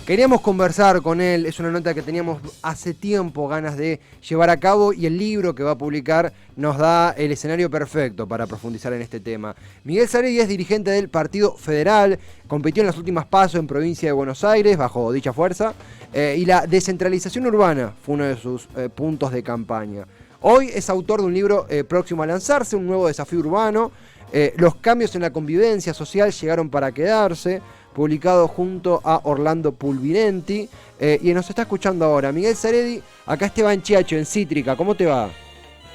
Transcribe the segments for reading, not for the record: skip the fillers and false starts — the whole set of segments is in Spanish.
Queríamos conversar con él, es una nota que teníamos hace tiempo ganas de llevar a cabo y el libro que va a publicar nos da el escenario perfecto para profundizar en este tema. Miguel Saredi es dirigente del Partido Federal, compitió en las últimas PASO en provincia de Buenos Aires bajo dicha fuerza y la descentralización urbana fue uno de sus puntos de campaña. Hoy es autor de un libro próximo a lanzarse, un nuevo desafío urbano. Los cambios en la convivencia social llegaron para quedarse, publicado junto a Orlando Pulvirenti, y nos está escuchando ahora Miguel Saredi. Acá Esteban Chiacho en Cítrica, ¿cómo te va?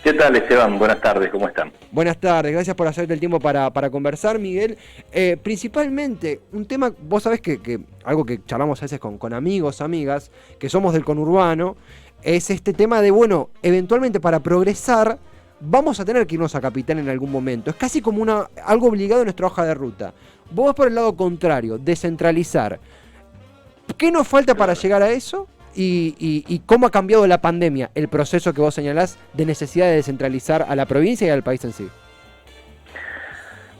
¿Qué tal, Esteban? Buenas tardes, ¿cómo están? Buenas tardes, gracias por hacerte el tiempo para conversar, Miguel. Principalmente, un tema, vos sabés que algo que charlamos a veces con amigos, amigas, que somos del conurbano, es este tema de, bueno, eventualmente para progresar, vamos a tener que irnos a Capital en algún momento. Es casi como algo obligado en nuestra hoja de ruta. Vos vas por el lado contrario, descentralizar. ¿Qué nos falta para llegar a eso? Y cómo ha cambiado la pandemia, el proceso que vos señalás de necesidad de descentralizar a la provincia y al país en sí.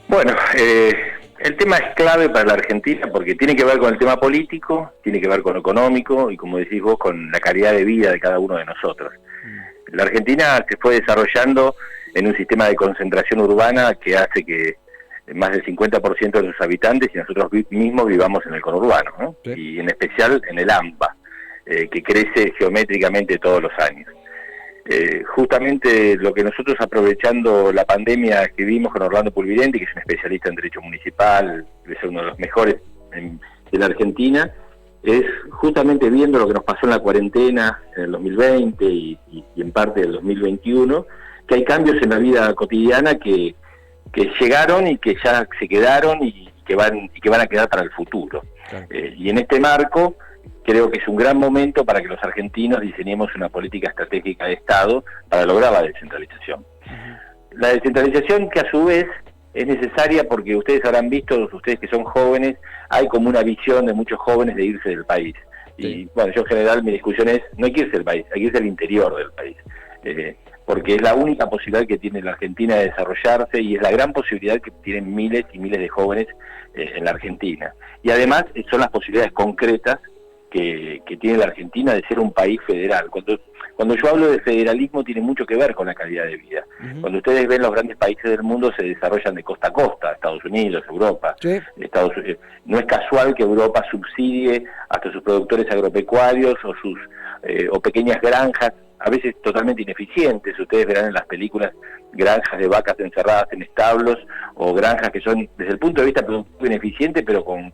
Bueno, el tema es clave para la Argentina porque tiene que ver con el tema político, tiene que ver con lo económico y, como decís vos, con la calidad de vida de cada uno de nosotros. La Argentina se fue desarrollando en un sistema de concentración urbana que hace que más del 50% de sus habitantes y nosotros mismos vivamos en el conurbano, ¿no? Sí. Y en especial en el AMBA, que crece geométricamente todos los años. Justamente lo que nosotros, aprovechando la pandemia, escribimos con Orlando Pulvirenti, que es un especialista en derecho municipal, que es uno de los mejores de la Argentina, es justamente viendo lo que nos pasó en la cuarentena en el 2020 y en parte del 2021, que hay cambios en la vida cotidiana que llegaron y que ya se quedaron y que van a quedar para el futuro. Claro. Y en este marco creo que es un gran momento para que los argentinos diseñemos una política estratégica de Estado para lograr la descentralización. Uh-huh. La descentralización, que a su vez es necesaria porque ustedes habrán visto, ustedes que son jóvenes, hay como una visión de muchos jóvenes de irse del país. Sí. Y bueno, yo en general mi discusión es, no hay que irse del país, hay que irse al interior del país. Porque es la única posibilidad que tiene la Argentina de desarrollarse y es la gran posibilidad que tienen miles y miles de jóvenes en la Argentina. Y además son las posibilidades concretas que tiene la Argentina de ser un país federal. Cuando yo hablo de federalismo tiene mucho que ver con la calidad de vida. Uh-huh. Cuando ustedes ven los grandes países del mundo se desarrollan de costa a costa, Estados Unidos, Europa. Sí. No es casual que Europa subsidie hasta sus productores agropecuarios o pequeñas granjas, a veces totalmente ineficientes. Ustedes verán en las películas granjas de vacas encerradas en establos o granjas que son, desde el punto de vista productivo, ineficientes, pero con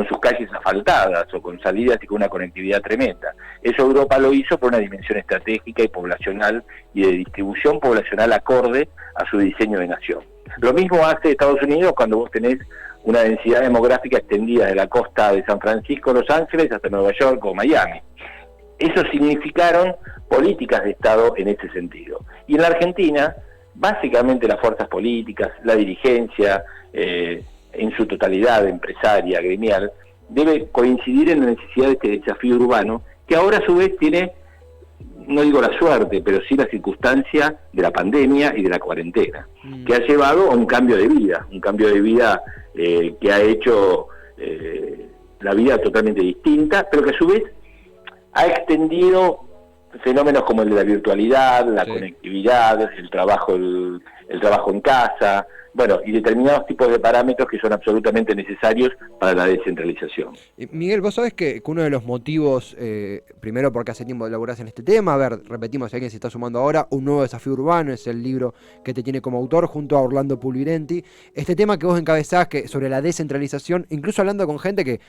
sus calles asfaltadas o con salidas y con una conectividad tremenda. Eso Europa lo hizo por una dimensión estratégica y poblacional y de distribución poblacional acorde a su diseño de nación. Lo mismo hace Estados Unidos cuando vos tenés una densidad demográfica extendida de la costa de San Francisco, Los Ángeles, hasta Nueva York o Miami. Eso significaron políticas de Estado en ese sentido. Y en la Argentina, básicamente las fuerzas políticas, la dirigencia, en su totalidad empresaria, gremial, debe coincidir en la necesidad de este desafío urbano, que ahora a su vez tiene, no digo la suerte, pero sí la circunstancia de la pandemia y de la cuarentena, que ha llevado a un cambio de vida que ha hecho la vida totalmente distinta, pero que a su vez ha extendido fenómenos como el de la virtualidad, la conectividad, el trabajo en casa, bueno, y determinados tipos de parámetros que son absolutamente necesarios para la descentralización. Miguel, vos sabés que uno de los motivos, primero porque hace tiempo elaborás en este tema, a ver, repetimos, si alguien se está sumando ahora, un nuevo desafío urbano es el libro que te tiene como autor junto a Orlando Pulvirenti. Este tema que vos encabezás sobre la descentralización, incluso hablando con gente que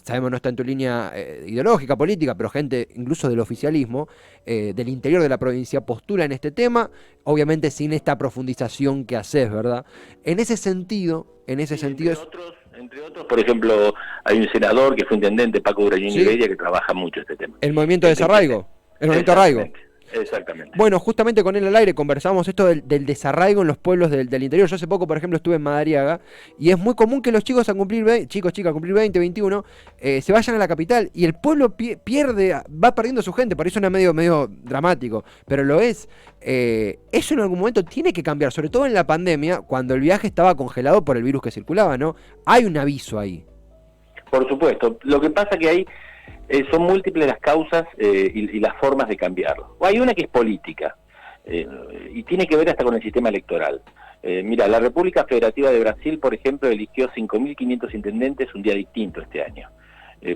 sabemos no está en tu línea ideológica, política, pero gente incluso del oficialismo, del interior de la provincia, postula en este tema, obviamente sin esta profundización que haces, ¿verdad? En ese sentido entre otros, por ejemplo, hay un senador que fue intendente, Paco Durañini Iberia, que trabaja mucho este tema. El movimiento de desarraigo. El movimiento arraigo. Exactamente. Bueno, justamente con él al aire conversamos esto del desarraigo en los pueblos del interior. Yo hace poco, por ejemplo, estuve en Madariaga y es muy común que los chicos a cumplir 20, 21, se vayan a la capital y el pueblo va perdiendo su gente. Parece una medio dramático, pero lo es. Eso en algún momento tiene que cambiar, sobre todo en la pandemia, cuando el viaje estaba congelado por el virus que circulaba, ¿no? Hay un aviso ahí. Por supuesto. Lo que pasa que hay Son múltiples las causas y las formas de cambiarlo. Hay una que es política, y tiene que ver hasta con el sistema electoral. Mira, la República Federativa de Brasil, por ejemplo, eligió 5.500 intendentes un día distinto este año.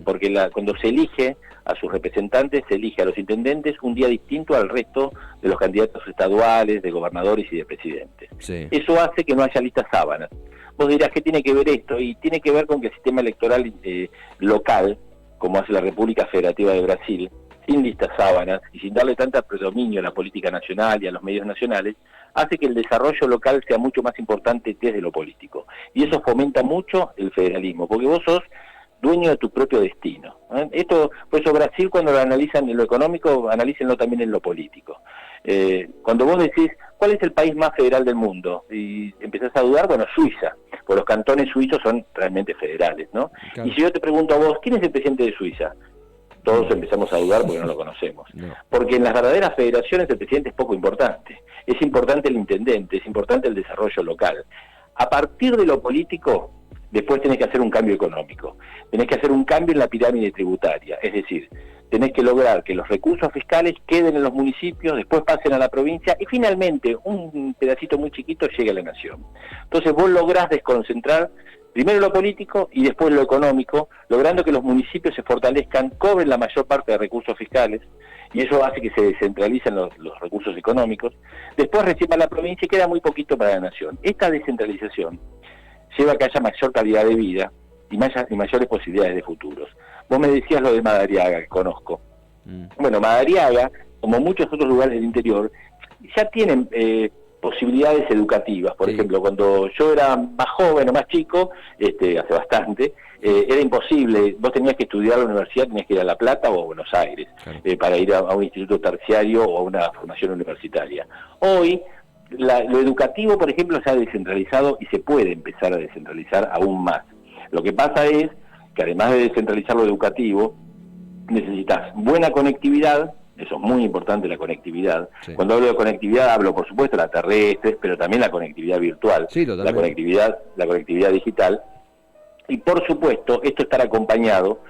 Porque cuando se elige a sus representantes, se elige a los intendentes un día distinto al resto de los candidatos estaduales, de gobernadores y de presidentes. Sí. Eso hace que no haya listas sábanas. Vos dirás, ¿qué tiene que ver esto? Y tiene que ver con que el sistema electoral local, como hace la República Federativa de Brasil, sin listas sábanas y sin darle tanta predominio a la política nacional y a los medios nacionales, hace que el desarrollo local sea mucho más importante desde lo político. Y eso fomenta mucho el federalismo, porque vos sos dueño de tu propio destino. Esto, por eso Brasil, cuando lo analizan en lo económico, analícenlo también en lo político. Cuando vos decís, ¿cuál es el país más federal del mundo? Y empezás a dudar, bueno, Suiza, porque los cantones suizos son realmente federales, ¿no? Claro. Y si yo te pregunto a vos, ¿quién es el presidente de Suiza? Todos empezamos a dudar porque no lo conocemos. No. Porque en las verdaderas federaciones el presidente es poco importante. Es importante el intendente, es importante el desarrollo local. A partir de lo político, después tenés que hacer un cambio económico. Tenés que hacer un cambio en la pirámide tributaria. Es decir, tenés que lograr que los recursos fiscales queden en los municipios, después pasen a la provincia y finalmente un pedacito muy chiquito llegue a la nación. Entonces vos lográs desconcentrar primero lo político y después lo económico, logrando que los municipios se fortalezcan, cobren la mayor parte de recursos fiscales, y eso hace que se descentralicen los recursos económicos. Después recién va la provincia y queda muy poquito para la nación. Esta descentralización lleva a que haya mayor calidad de vida y mayores posibilidades de futuros. Vos me decías lo de Madariaga, que conozco. Bueno, Madariaga, como muchos otros lugares del interior, ya tienen posibilidades educativas. Por ejemplo, cuando yo era más joven o más chico, hace bastante, era imposible. Vos tenías que estudiar a la universidad, tenías que ir a La Plata o a Buenos Aires, claro, para ir a un instituto terciario o a una formación universitaria. Hoy, lo educativo, por ejemplo, se ha descentralizado y se puede empezar a descentralizar aún más. Lo que pasa es que además de descentralizar lo educativo, necesitas buena conectividad. Eso es muy importante, la conectividad. Sí. Cuando hablo de conectividad, hablo, por supuesto, de la terrestre, pero también la conectividad virtual, sí, la conectividad digital. Y, por supuesto, esto estará acompañado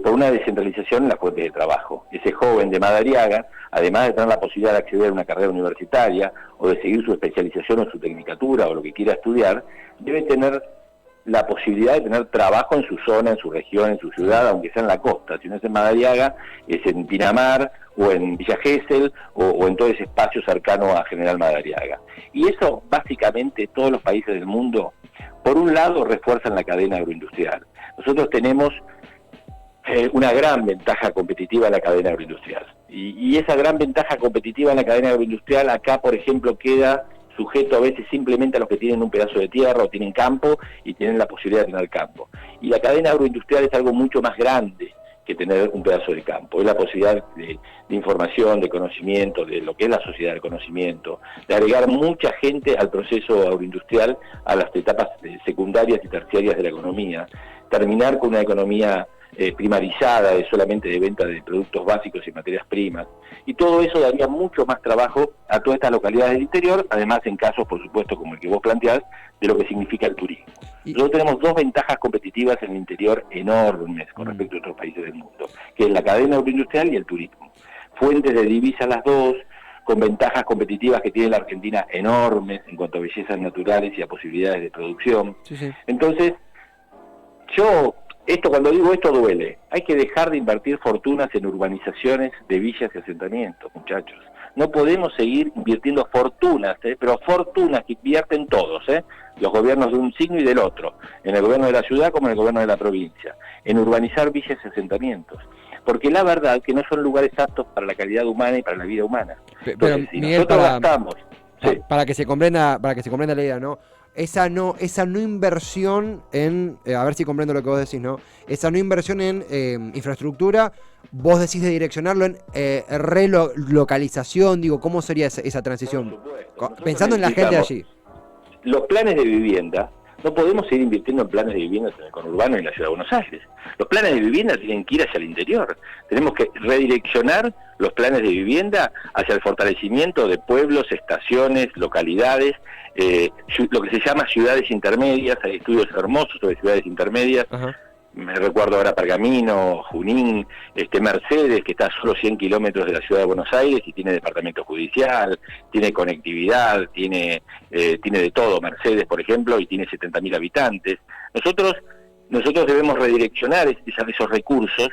por una descentralización en las fuentes de trabajo. Ese joven de Madariaga, además de tener la posibilidad de acceder a una carrera universitaria o de seguir su especialización o su tecnicatura o lo que quiera estudiar, debe tener la posibilidad de tener trabajo en su zona, en su región, en su ciudad, aunque sea en la costa. Si no es en Madariaga, es en Pinamar o en Villa Gesell o en todo ese espacio cercano a General Madariaga. Y eso, básicamente, todos los países del mundo, por un lado, refuerzan la cadena agroindustrial. Nosotros tenemos una gran ventaja competitiva en la cadena agroindustrial. Y esa gran ventaja competitiva en la cadena agroindustrial acá, por ejemplo, queda sujeto a veces simplemente a los que tienen un pedazo de tierra o tienen campo y tienen la posibilidad de tener campo. Y la cadena agroindustrial es algo mucho más grande que tener un pedazo de campo. Es la posibilidad de información, de conocimiento, de lo que es la sociedad del conocimiento, de agregar mucha gente al proceso agroindustrial, a las etapas secundarias y terciarias de la economía, terminar con una economía primarizada, solamente de venta de productos básicos y materias primas, y todo eso daría mucho más trabajo a todas estas localidades del interior, además en casos, por supuesto, como el que vos planteás, de lo que significa el turismo. Nosotros tenemos dos ventajas competitivas en el interior enormes con respecto a otros países del mundo, que es la cadena agroindustrial y el turismo. Fuentes de divisas las dos, con ventajas competitivas que tiene la Argentina enormes en cuanto a bellezas naturales y a posibilidades de producción. Sí, sí. Entonces, cuando digo esto duele. Hay que dejar de invertir fortunas en urbanizaciones de villas y asentamientos, muchachos. No podemos seguir invirtiendo fortunas, pero fortunas que invierten todos, los gobiernos de un signo y del otro, en el gobierno de la ciudad como en el gobierno de la provincia, en urbanizar villas y asentamientos. Porque la verdad que no son lugares aptos para la calidad humana y para la vida humana. Entonces, si Miguel, nosotros gastamos... Para que se comprenda la idea, ¿no? Esa no inversión en, a ver si comprendo lo que vos decís, ¿no? Esa no inversión en infraestructura, vos decís de direccionarlo en relocalización, digo, ¿cómo sería esa transición? Pensando en la gente de allí. Los planes de vivienda, no podemos seguir invirtiendo en planes de vivienda en el conurbano y en la ciudad de Buenos Aires. Los planes de vivienda tienen que ir hacia el interior. Tenemos que redireccionar los planes de vivienda hacia el fortalecimiento de pueblos, estaciones, localidades, lo que se llama ciudades intermedias. Hay estudios hermosos sobre ciudades intermedias. Ajá. me recuerdo ahora Pergamino, Junín, Mercedes, que está a solo 100 kilómetros de la ciudad de Buenos Aires y tiene departamento judicial, tiene conectividad, tiene de todo, Mercedes, por ejemplo, y tiene 70.000 habitantes. Nosotros debemos redireccionar esos recursos,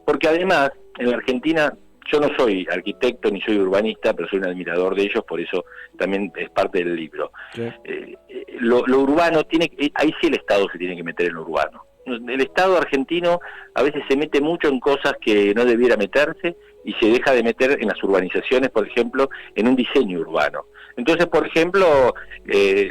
porque además, en la Argentina, yo no soy arquitecto ni soy urbanista, pero soy un admirador de ellos, por eso también es parte del libro. Sí. Lo urbano, ahí sí el Estado se tiene que meter en lo urbano. El Estado argentino a veces se mete mucho en cosas que no debiera meterse y se deja de meter en las urbanizaciones, por ejemplo, en un diseño urbano. Entonces, por ejemplo,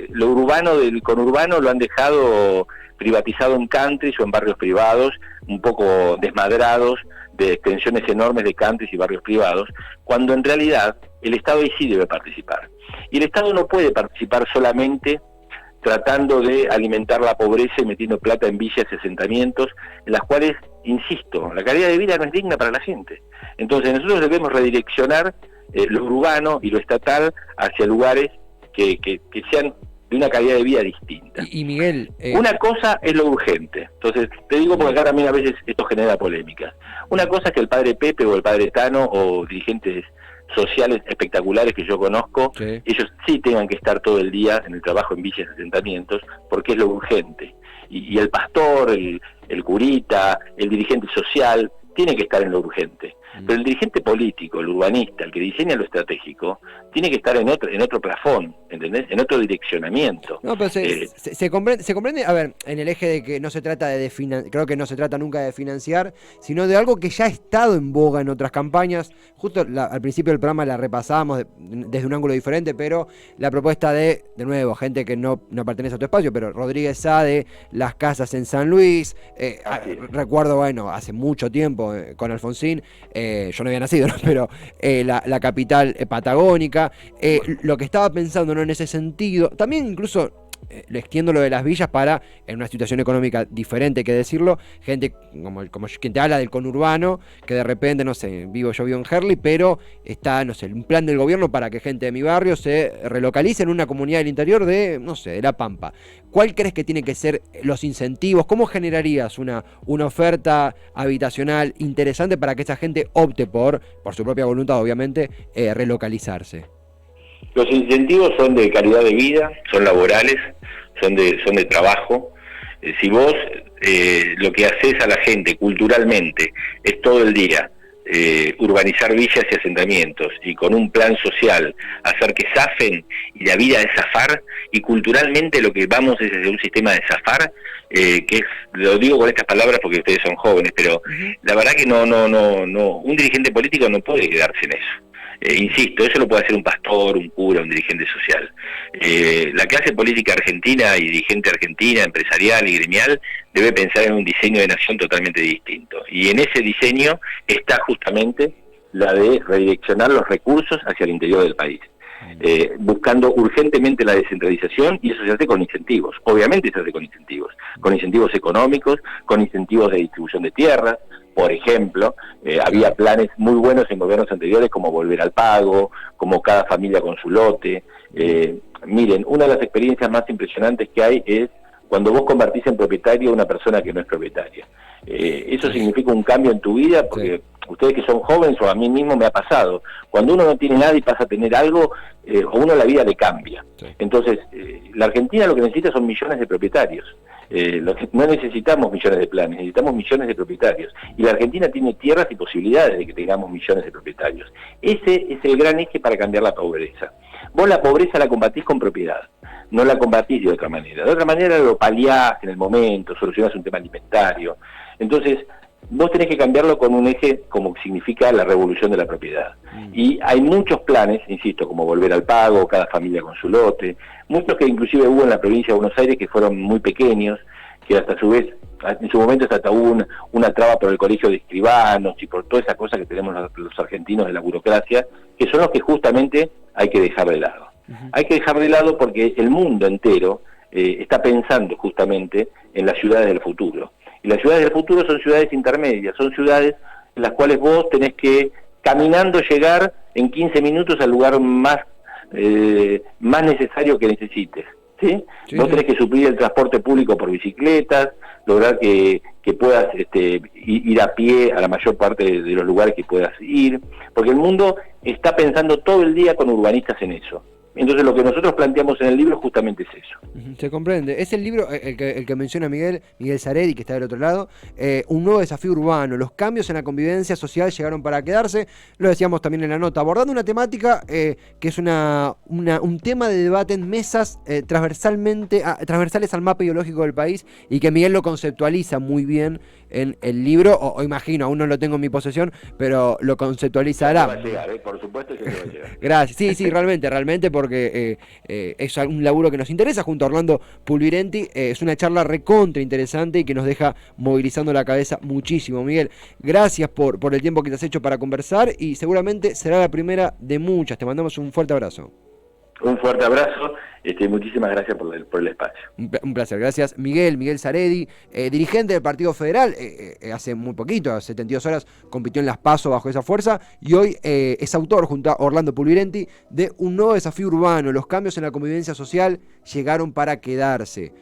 lo urbano del conurbano lo han dejado privatizado en countries o en barrios privados, un poco desmadrados, de extensiones enormes de countries y barrios privados, cuando en realidad el Estado ahí sí debe participar. Y el Estado no puede participar solamente tratando de alimentar la pobreza y metiendo plata en villas y asentamientos, en las cuales, insisto, la calidad de vida no es digna para la gente. Entonces nosotros debemos redireccionar lo urbano y lo estatal hacia lugares que sean de una calidad de vida distinta. Y Miguel... Una cosa es lo urgente. Entonces, te digo porque acá también a veces esto genera polémicas. Una cosa es que el padre Pepe o el padre Tano o dirigentes sociales espectaculares que yo conozco, sí, ellos sí tengan que estar todo el día en el trabajo en villas y asentamientos, porque es lo urgente. Y el pastor, el curita, el dirigente social, tiene que estar en lo urgente. Pero el dirigente político, el urbanista, el que diseña lo estratégico, tiene que estar en otro plafón, ¿entendés? En otro direccionamiento. No, pero se comprende, a ver, en el eje de que no se trata de financiar, creo que no se trata nunca de financiar, sino de algo que ya ha estado en boga en otras campañas. Justo al principio del programa la repasábamos desde un ángulo diferente, pero la propuesta de nuevo, gente que no pertenece a tu espacio, pero Rodríguez Sá de las casas en San Luis, recuerdo, bueno, hace mucho tiempo con Alfonsín, yo no había nacido, ¿no? Pero la capital patagónica, lo que estaba pensando, ¿no?, en ese sentido, también incluso le extiendo lo de las villas para, en una situación económica diferente, hay que decirlo, gente como quien te habla del conurbano, que de repente, no sé, yo vivo en Herli, pero está, no sé, un plan del gobierno para que gente de mi barrio se relocalice en una comunidad del interior de, no sé, de La Pampa. ¿Cuál crees que tienen que ser los incentivos? ¿Cómo generarías una oferta habitacional interesante para que esa gente opte por su propia voluntad, obviamente, relocalizarse? Los incentivos son de calidad de vida, son laborales, son de trabajo. Si vos lo que haces a la gente culturalmente es todo el día urbanizar villas y asentamientos y con un plan social hacer que zafen y la vida es zafar, y culturalmente lo que vamos es desde un sistema de zafar, que es, lo digo con estas palabras porque ustedes son jóvenes, pero la verdad que no, un dirigente político no puede quedarse en eso. Insisto, eso lo puede hacer un pastor, un cura, un dirigente social. La clase política argentina y dirigente argentina, empresarial y gremial, debe pensar en un diseño de nación totalmente distinto. Y en ese diseño está justamente la de redireccionar los recursos hacia el interior del país. Buscando urgentemente la descentralización, y eso se hace con incentivos. Obviamente se hace con incentivos económicos, con incentivos de distribución de tierras. Por ejemplo, había planes muy buenos en gobiernos anteriores, como volver al pago, como cada familia con su lote. Miren, una de las experiencias más impresionantes que hay es cuando vos convertís en propietario a una persona que no es propietaria. Eso significa un cambio en tu vida, porque ustedes que son jóvenes, o a mí mismo me ha pasado, cuando uno no tiene nada y pasa a tener algo, a uno la vida le cambia. Entonces, la Argentina lo que necesita son millones de propietarios. No necesitamos millones de planes, necesitamos millones de propietarios. Y la Argentina tiene tierras y posibilidades de que tengamos millones de propietarios. Ese es el gran eje para cambiar la pobreza. Vos la pobreza la combatís con propiedad, no la combatís de otra manera. De otra manera lo paliás en el momento, solucionás un tema alimentario. Entonces, vos tenés que cambiarlo con un eje como significa la revolución de la propiedad. Y hay muchos planes, insisto, como volver al pago, cada familia con su lote, muchos que inclusive hubo en la provincia de Buenos Aires que fueron muy pequeños, que hasta a su vez, en su momento hasta hubo una traba por el colegio de escribanos y por toda esa cosa que tenemos los argentinos de la burocracia, que son los que justamente hay que dejar de lado. Hay que dejar de lado porque el mundo entero está pensando justamente en las ciudades del futuro. Y las ciudades del futuro son ciudades intermedias, son ciudades en las cuales vos tenés que caminando llegar en 15 minutos al lugar más necesario que necesites. ¿sí? Sí, Vos sí. tenés que suplir el transporte público por bicicletas, lograr que puedas ir a pie a la mayor parte de los lugares que puedas ir, porque el mundo está pensando todo el día con urbanistas en eso. Entonces lo que nosotros planteamos en el libro justamente es eso. Se comprende. Es el libro, el que menciona Miguel Saredi, que está del otro lado, un nuevo desafío urbano. Los cambios en la convivencia social llegaron para quedarse. Lo decíamos también en la nota, abordando una temática que es un tema de debate en mesas transversales al mapa ideológico del país, y que Miguel lo conceptualiza muy bien en el libro, o imagino, aún no lo tengo en mi posesión, pero lo conceptualizará. Va a llegar, por supuesto que va a llegar. Gracias, sí, realmente, porque es un laburo que nos interesa junto a Orlando Pulvirenti. Es una charla recontra interesante y que nos deja movilizando la cabeza muchísimo. Miguel, gracias por el tiempo que te has hecho para conversar, y seguramente será la primera de muchas. Te mandamos un fuerte abrazo. Un fuerte abrazo, muchísimas gracias por el espacio. Un placer, gracias. Miguel Saredi, dirigente del Partido Federal, hace muy poquito, hace 72 horas, compitió en las PASO bajo esa fuerza, y hoy es autor, junto a Orlando Pulvirenti, de un nuevo desafío urbano. Los cambios en la convivencia social llegaron para quedarse.